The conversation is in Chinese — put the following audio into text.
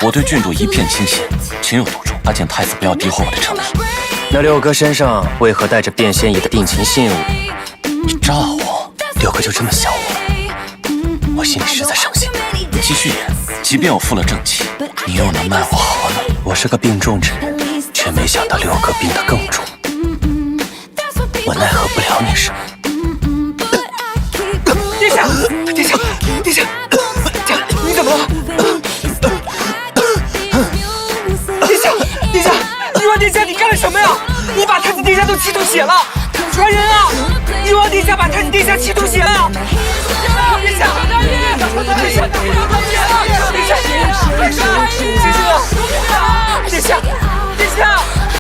我对郡主一片倾心，情有独钟。阿见太子不要诋毁我的诚意。那六哥身上为何带着卞仙仪的定情信物？你诈我？六哥就这么想我心里实在伤心。继续演，即便我负了正气，你又能奈我何呢？我是个病重之人，却没想到六哥病得更重。我奈何不了你什么。殿下，殿下，殿下，你怎么了？殿下，殿下，玉王殿下，你干了什么呀？你把太子殿下都气吐血了！传人啊！玉王殿下把太子殿下气吐血了！殿下，殿下，殿下，殿下，殿下，殿下，殿下。